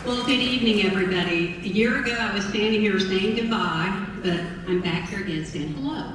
Well, good evening, everybody. A year ago, I was standing here saying goodbye, but I'm back here again saying hello.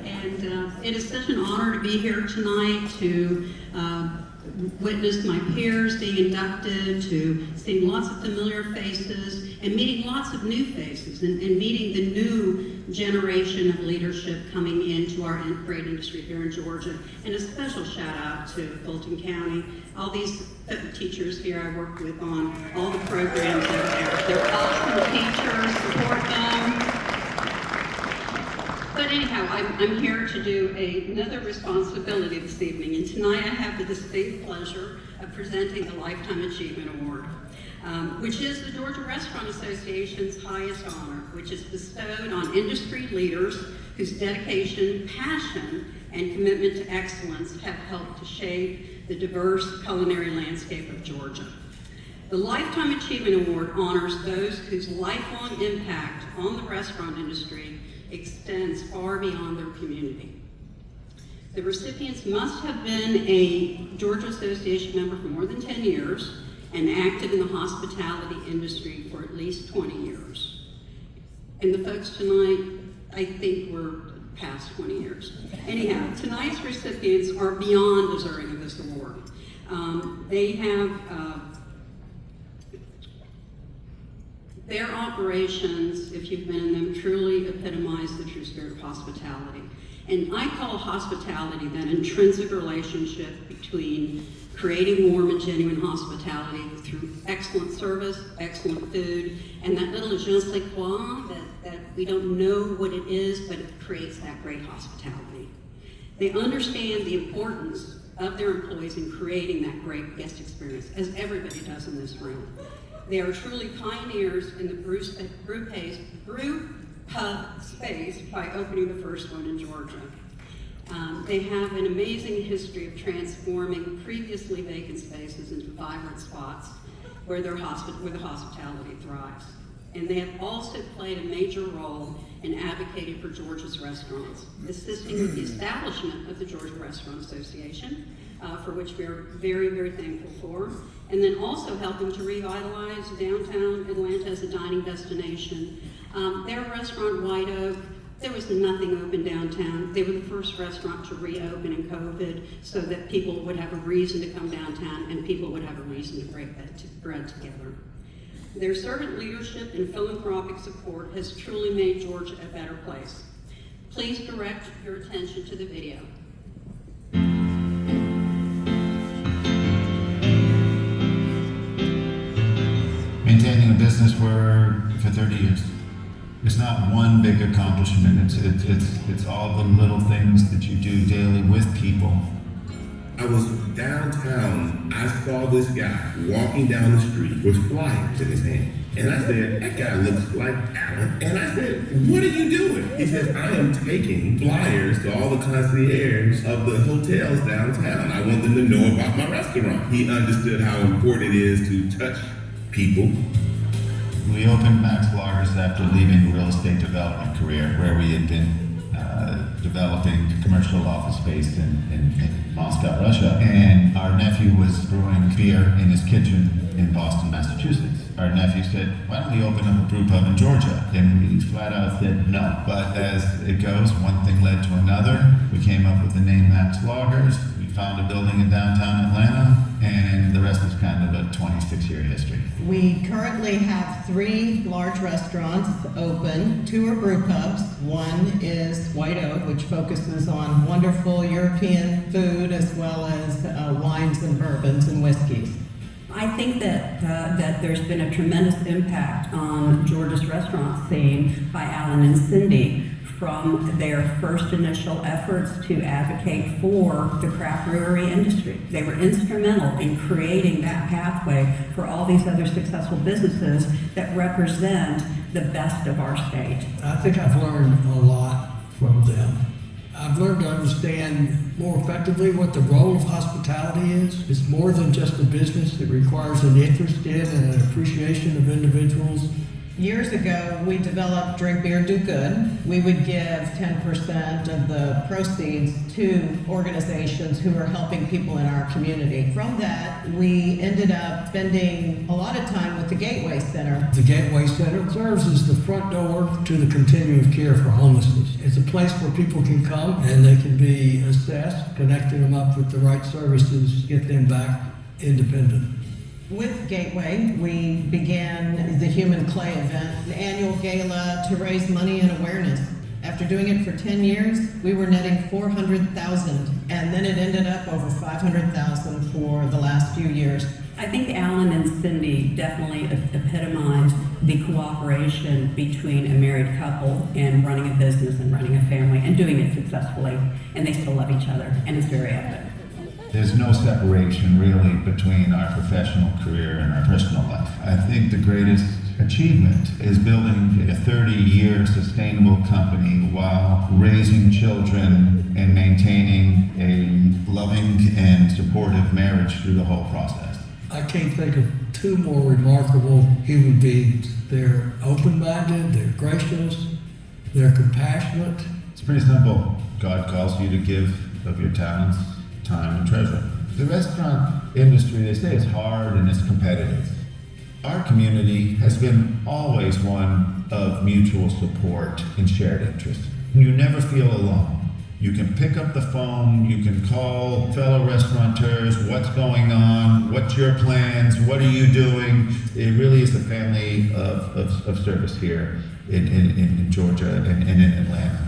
And it is such an honor to be here tonight to witness my peers being inducted, to seeing lots of familiar faces, and meeting lots of new faces, and meeting the new generation of leadership coming into our freight industry here in Georgia. And a special shout out to Fulton County, all these teachers here I work with on all the programs that are there. They're awesome teachers, support them. But anyhow, I'm here to do another responsibility this evening, and tonight I have the distinct pleasure of presenting the Lifetime Achievement Award, which is the Georgia Restaurant Association's highest honor, which is bestowed on industry leaders whose dedication, passion, and commitment to excellence have helped to shape the diverse culinary landscape of Georgia. The Lifetime Achievement Award honors those whose lifelong impact on the restaurant industry extends far beyond their community. The recipients must have been a Georgia Association member for more than 10 years and active in the hospitality industry for at least 20 years. And the folks tonight, I think, were past 20 years. Anyhow, tonight's recipients are beyond deserving of this award. They have their operations, if you've been in them, truly epitomize the true spirit of hospitality. And I call hospitality that intrinsic relationship between creating warm and genuine hospitality through excellent service, excellent food, and that little je ne sais quoi that we don't know what it is, but it creates that great hospitality. They understand the importance of their employees in creating that great guest experience, as everybody does in this room. They are truly pioneers in the brew pub space by opening the first one in Georgia. They have an amazing history of transforming previously vacant spaces into vibrant spots where the hospitality thrives. And they have also played a major role in advocating for Georgia's restaurants, assisting with the establishment of the Georgia Restaurant Association, for which we are very, very thankful for, and then also helping to revitalize downtown Atlanta as a dining destination. Their restaurant, White Oak, there was nothing open downtown. They were the first restaurant to reopen in COVID so that people would have a reason to come downtown and people would have a reason to break bread together. Their servant leadership and philanthropic support has truly made Georgia a better place. Please direct your attention to the video. Maintaining a business for 30 years. It's not one big accomplishment. It's all the little things that you do daily with people. I was downtown. I saw this guy walking down the street with flyers in his hand. And I said, that guy looks like Alan. And I said, what are you doing? He says, I am taking flyers to all the concierges of the hotels downtown. I want them to know about my restaurant. He understood how important it is to touch people. We opened Max Lagers after leaving a real estate development career where we had been developing commercial office space in Moscow, Russia. And our nephew was brewing beer in his kitchen in Boston, Massachusetts. Our nephew said, why don't we open up a brew pub in Georgia? And we flat out said no. But as it goes, one thing led to another. We came up with the name Max Lagers. We found a building in downtown Atlanta, and the rest is kind of a 26-year history. We currently have 3 large restaurants open. 2 are brew pubs. One is White Oak, which focuses on wonderful European food as well as wines and bourbons and whiskeys. I think that there's been a tremendous impact on Georgia's restaurant scene by Alan and Cindy from their first initial efforts to advocate for the craft brewery industry. They were instrumental in creating that pathway for all these other successful businesses that represent the best of our state. I think I've learned a lot from them. I've learned to understand more effectively what the role of hospitality is. It's more than just a business. It requires an interest in and an appreciation of individuals Years ago, we developed Drink Beer, Do Good. We would give 10% of the proceeds to organizations who are helping people in our community. From that, we ended up spending a lot of time with the Gateway Center. The Gateway Center serves as the front door to the continuum of care for homelessness. It's a place where people can come and they can be assessed, connecting them up with the right services, get them back independent. With Gateway, we began the Human Clay event, an annual gala to raise money and awareness. After doing it for 10 years, we were netting $400,000, and then it ended up over $500,000 for the last few years. I think Alan and Cindy definitely epitomized the cooperation between a married couple and running a business and running a family and doing it successfully, and they still love each other, and it's very evident. There's no separation really between our professional career and our personal life. I think the greatest achievement is building a 30-year sustainable company while raising children and maintaining a loving and supportive marriage through the whole process. I can't think of two more remarkable human beings. They're open-minded, they're gracious, they're compassionate. It's pretty simple. God calls you to give of your talents, time, and treasure. The restaurant industry, they say, is hard and it's competitive. Our community has been always one of mutual support and shared interest. You never feel alone. You can pick up the phone, you can call fellow restaurateurs, what's going on, what's your plans, what are you doing? It really is a family of service here in Georgia and in Atlanta.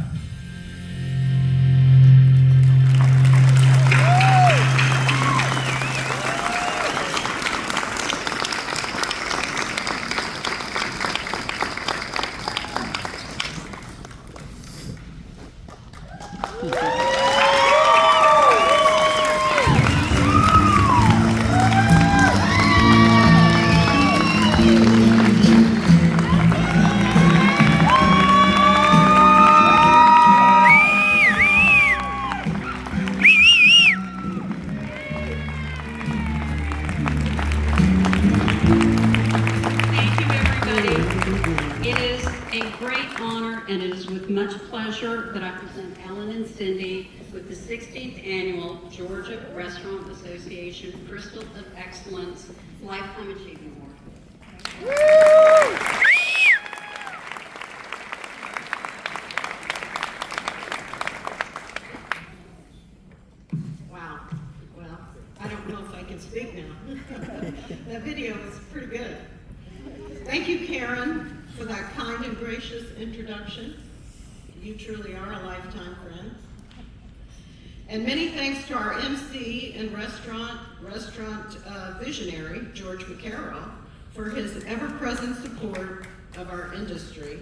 And it is with much pleasure that I present Alan and Cindy with the 16th Annual Georgia Restaurant Association Crystal of Excellence Lifetime Achievement Award. Wow. Well, I don't know if I can speak now. That video was pretty good. Thank you, Karen, for that kind and gracious introduction. You truly are a lifetime friend. And many thanks to our MC and restaurant visionary, George McCarroll, for his ever-present support of our industry.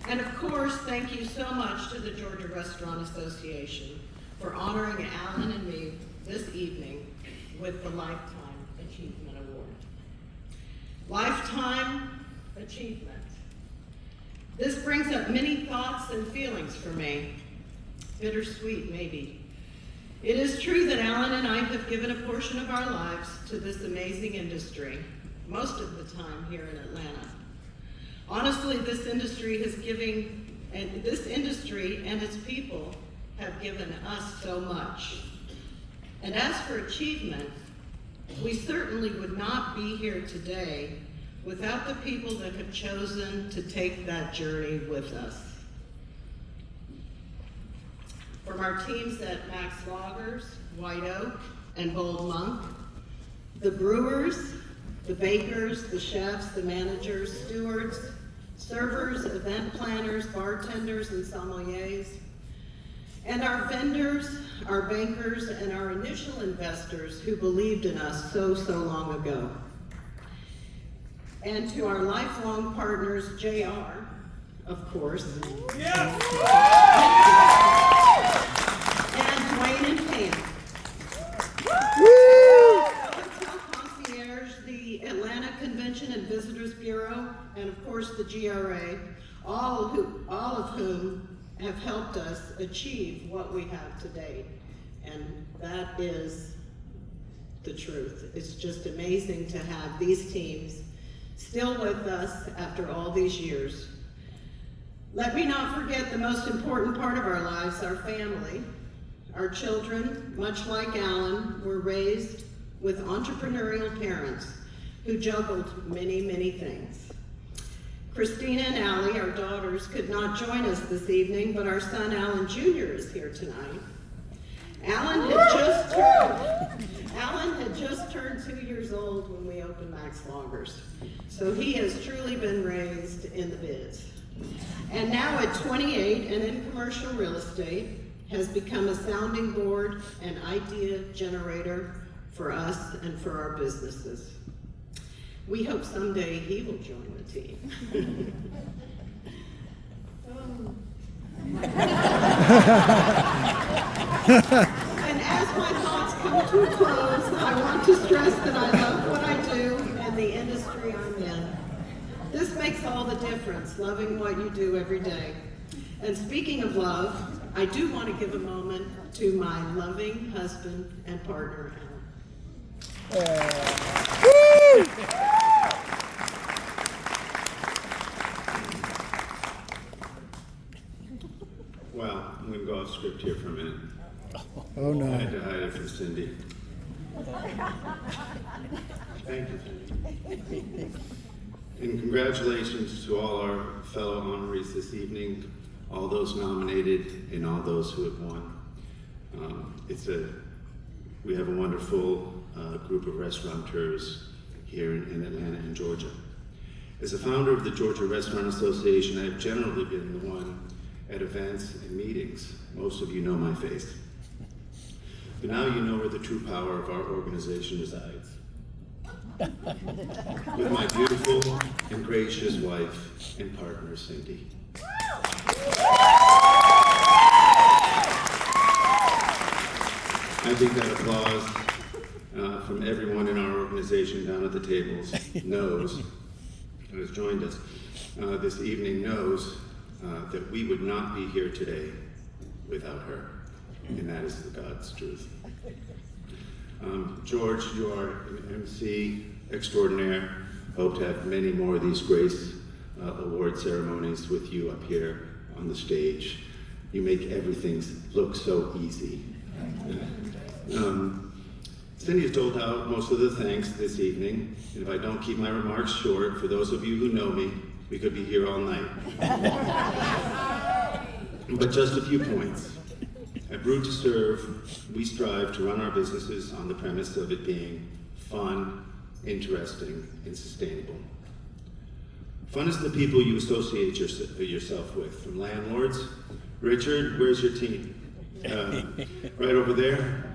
And of course, thank you so much to the Georgia Restaurant Association for honoring Alan and me this evening with the Lifetime Achievement Award. Lifetime Achievement. This brings up many thoughts and feelings for me. Bittersweet, maybe. It is true that Alan and I have given a portion of our lives to this amazing industry, most of the time here in Atlanta. Honestly, this industry and its people have given us so much. And as for achievement, we certainly would not be here today without the people that have chosen to take that journey with us. From our teams at Max Loggers, White Oak, and Bold Monk, the brewers, the bakers, the chefs, the managers, stewards, servers, event planners, bartenders, and sommeliers, and our vendors, our bankers, and our initial investors who believed in us so long ago. And to our lifelong partners, JR, of course. Yes. And Dwayne and Pam. Hotel Concierge, the Atlanta Convention and Visitors Bureau, and of course the GRA, all of whom have helped us achieve what we have today. And that is the truth. It's just amazing to have these teams still with us after all these years. Let me not forget the most important part of our lives, our family. Our children, much like Alan, were raised with entrepreneurial parents who juggled many, many things. Christina and Allie, our daughters, could not join us this evening, but our son Alan Jr. is here tonight. Alan had just turned 2 years old when we opened Max Loggers, so he has truly been raised in the biz. And now at 28 and in commercial real estate, has become a sounding board and idea generator for us and for our businesses. We hope someday he will join the team. And as my thoughts come to a close, I want to stress that I love what I do and the industry I'm in. This makes all the difference, loving what you do every day. And speaking of love, I do want to give a moment to my loving husband and partner, Alan. Well, I'm going to go off script here for a minute. Oh no. I had to hide it from Cindy. Thank you, Cindy. And congratulations to all our fellow honorees this evening, all those nominated and all those who have won. We have a wonderful group of restaurateurs here in Atlanta and Georgia. As a founder of the Georgia Restaurant Association, I have generally been the one at events and meetings. Most of you know my face. But now you know where the true power of our organization resides. With my beautiful and gracious wife and partner, Cindy. I think that applause from everyone in our organization down at the tables knows, who has joined us this evening, knows that we would not be here today without her. And that is the God's truth. George, you are an MC extraordinaire. Hope to have many more of these Grace Award ceremonies with you up here on the stage. You make everything look so easy. Cindy has doled out most of the thanks this evening, and if I don't keep my remarks short, for those of you who know me, we could be here all night. But just a few points. At Brewed to Serve, we strive to run our businesses on the premise of it being fun, interesting, and sustainable. Fun is the people you associate yourself with, from landlords. Richard, where's your team? Right over there.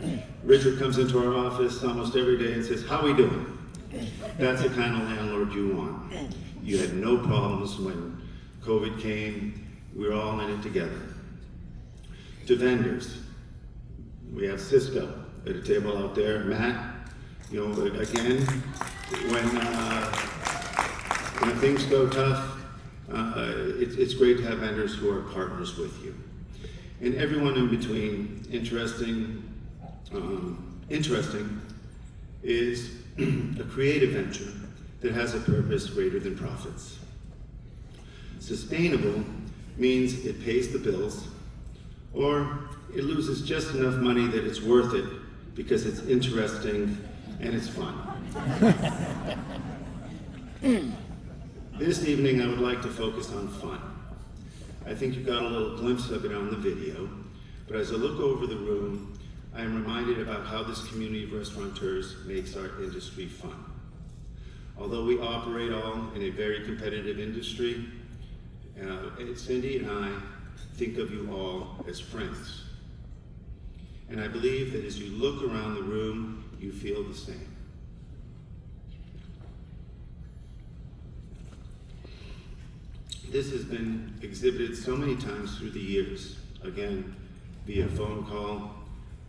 Richard comes into our office almost every day and says, "How we doing?" That's the kind of landlord you want. You had no problems when COVID came. We were all in it together. To vendors, we have Cisco at a table out there. Matt, you know, again, when things go tough, it's great to have vendors who are partners with you. And everyone in between. Interesting is a creative venture that has a purpose greater than profits. Sustainable means it pays the bills, or it loses just enough money that it's worth it because it's interesting and it's fun. This evening I would like to focus on fun. I think you got a little glimpse of it on the video, but as I look over the room, I am reminded about how this community of restaurateurs makes our industry fun. Although we operate all in a very competitive industry, Cindy and I think of you all as friends. And I believe that as you look around the room, you feel the same. This has been exhibited so many times through the years. Again, via phone call,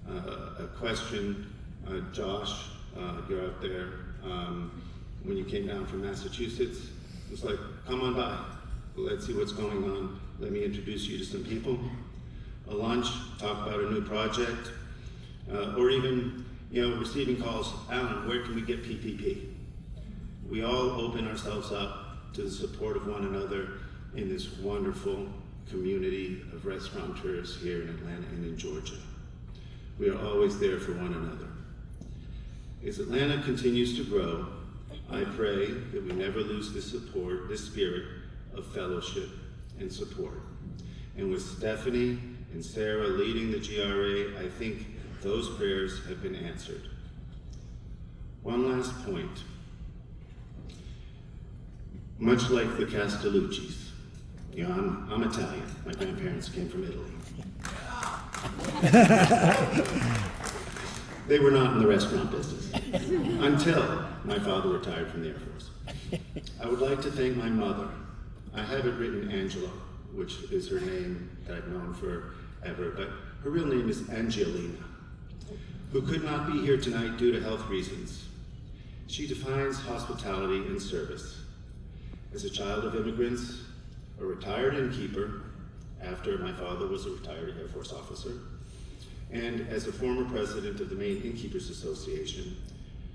a question. Josh, you're out there. When you came down from Massachusetts, it was like, come on by. Let's see what's going on. Let me introduce you to some people. A lunch, talk about a new project, or even, receiving calls. Alan, where can we get PPP? We all open ourselves up to the support of one another in this wonderful community of restaurateurs here in Atlanta and in Georgia. We are always there for one another. As Atlanta continues to grow, I pray that we never lose this support, this spirit of fellowship and support. And with Stephanie and Sarah leading the GRA, I think those prayers have been answered. One last point. Much like the Castellucci's, you know, I'm Italian. My grandparents came from Italy. They were not in the restaurant business until my father retired from the Air Force. I would like to thank my mother. I have it written Angela, which is her name that I've known forever, but her real name is Angelina, who could not be here tonight due to health reasons. She defines hospitality and service. As a child of immigrants, a retired innkeeper, after my father was a retired Air Force officer, and as a former president of the Maine Innkeepers Association,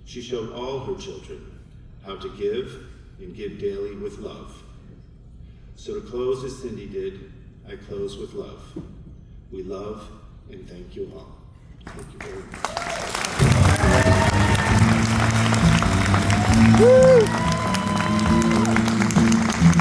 she showed all her children how to give and give daily with love. So to close as Cindy did, I close with love. We love and thank you all. Thank you very much.